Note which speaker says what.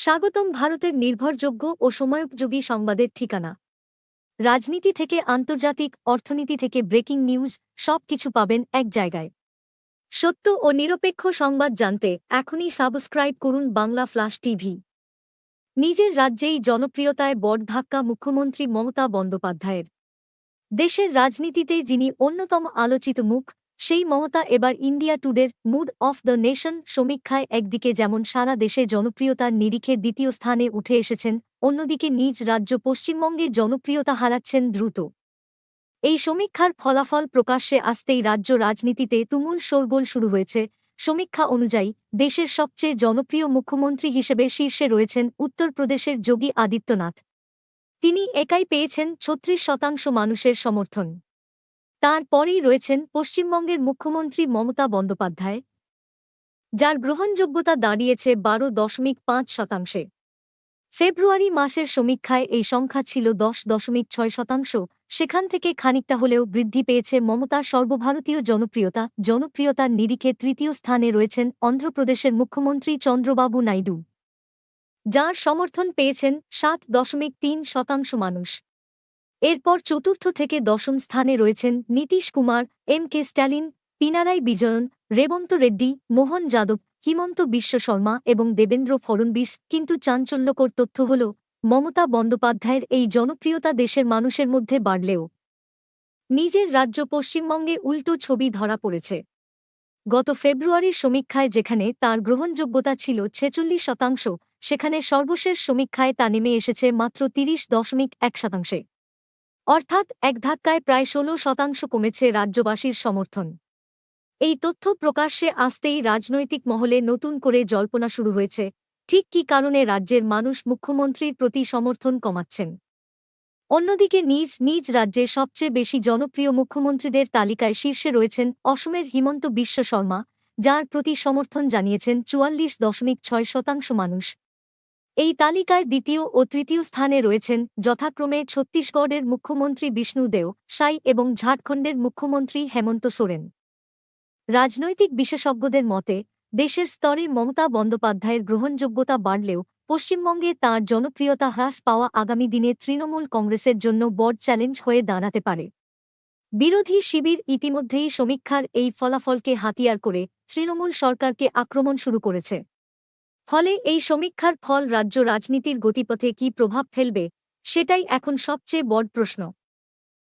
Speaker 1: স্বাগতম ভারতের নির্ভরযোগ্য ও সময়োপযোগী সংবাদের ঠিকানা। রাজনীতি থেকে আন্তর্জাতিক অর্থনীতি থেকে ব্রেকিং নিউজ সবকিছু পাবেন এক জায়গায়। সত্য ও নিরপেক্ষ সংবাদ জানতে এখনই সাবস্ক্রাইব করুন বাংলা ফ্ল্যাশ টিভি। নিজের রাজ্যেই জনপ্রিয়তায় বড় ধাক্কা মুখ্যমন্ত্রী মমতা বন্দ্যোপাধ্যায়ের। দেশের রাজনীতিতে যিনি অন্যতম আলোচিত মুখ, সেই মমতা এবার ইন্ডিয়া টুডের মুড অফ দ্য নেশন সমীক্ষায় একদিকে যেমন সারা দেশে জনপ্রিয়তার নিরিখে দ্বিতীয় স্থানে উঠে এসেছেন, অন্যদিকে নিজ রাজ্য পশ্চিমবঙ্গে জনপ্রিয়তা হারাচ্ছেন দ্রুত। এই সমীক্ষার ফলাফল প্রকাশ্যে আসতেই রাজ্য রাজনীতিতে তুমুল শোরগোল শুরু হয়েছে। সমীক্ষা অনুযায়ী দেশের সবচেয়ে জনপ্রিয় মুখ্যমন্ত্রী হিসেবে শীর্ষে রয়েছেন উত্তরপ্রদেশের যোগী আদিত্যনাথ। তিনি একাই পেয়েছেন ৩৬% মানুষের সমর্থন। তার পরেই রয়েছেন পশ্চিমবঙ্গের মুখ্যমন্ত্রী মমতা বন্দ্যোপাধ্যায়, যার গ্রহণযোগ্যতা দাঁড়িয়েছে ১২.৫%। ফেব্রুয়ারি মাসের সমীক্ষায় এই সংখ্যা ছিল ১০.৬%। সেখান থেকে খানিকটা হলেও বৃদ্ধি পেয়েছে মমতার সর্বভারতীয় জনপ্রিয়তার নিরিখে তৃতীয় স্থানে রয়েছেন অন্ধ্রপ্রদেশের মুখ্যমন্ত্রী চন্দ্রবাবু নাইডু, যার সমর্থন পেয়েছেন ৭.৩% মানুষ। এরপর চতুর্থ থেকে দশম স্থানে রয়েছেন নীতীশ কুমার, এম.কে. স্ট্যালিন, পিনারাই বিজয়ন, রেবন্ত রেড্ডি, মোহন যাদব, হিমন্ত বিশ্ব শর্মা এবং দেবেন্দ্র ফড়নবিস। কিন্তু চাঞ্চল্যকর তথ্য হল, মমতা বন্দ্যোপাধ্যায়ের এই জনপ্রিয়তা দেশের মানুষের মধ্যে বাড়লেও নিজের রাজ্য পশ্চিমবঙ্গে উল্টো ছবি ধরা পড়েছে। গত ফেব্রুয়ারির সমীক্ষায় যেখানে তার গ্রহণযোগ্যতা ছিল ৪৬%, সেখানে সর্বশেষ সমীক্ষায় তা নেমে এসেছে মাত্র ৩০.১%। অর্থাৎ এক ধাক্কায় প্রায় ১৬% কমেছে রাজ্যবাসীর সমর্থন। এই তথ্য প্রকাশ্যে আসতেই রাজনৈতিক মহলে নতুন করে জল্পনা শুরু হয়েছে, ঠিক কী কারণে রাজ্যের মানুষ মুখ্যমন্ত্রীর প্রতি সমর্থন কমাচ্ছেন। অন্যদিকে নিজ নিজ রাজ্যে সবচেয়ে বেশি জনপ্রিয় মুখ্যমন্ত্রীদের তালিকায় শীর্ষে রয়েছেন অসমের হিমন্ত বিশ্ব শর্মা, যার প্রতি সমর্থন জানিয়েছেন ৪৪.৬% মানুষ। এই তালিকায় দ্বিতীয় ও তৃতীয় স্থানে রয়েছেন যথাক্রমে ছত্তিশগড়ের মুখ্যমন্ত্রী বিষ্ণু দেও সাই এবং ঝাড়খণ্ডের মুখ্যমন্ত্রী হেমন্ত সোরেন। রাজনৈতিক বিশেষজ্ঞদের মতে, দেশের স্তরে মমতা বন্দ্যোপাধ্যায়ের গ্রহণযোগ্যতা বাড়লেও পশ্চিমবঙ্গে তাঁর জনপ্রিয়তা হ্রাস পাওয়া আগামী দিনে তৃণমূল কংগ্রেসের জন্য বড় চ্যালেঞ্জ হয়ে দাঁড়াতে পারে। বিরোধী শিবির ইতিমধ্যেই সমীক্ষার এই ফলাফলকে হাতিয়ার করে তৃণমূল সরকারকে আক্রমণ শুরু করেছে। ফলে এই সমীক্ষার ফল রাজ্য রাজনীতির গতিপথে কী প্রভাব ফেলবে, সেটাই এখন সবচেয়ে বড় প্রশ্ন।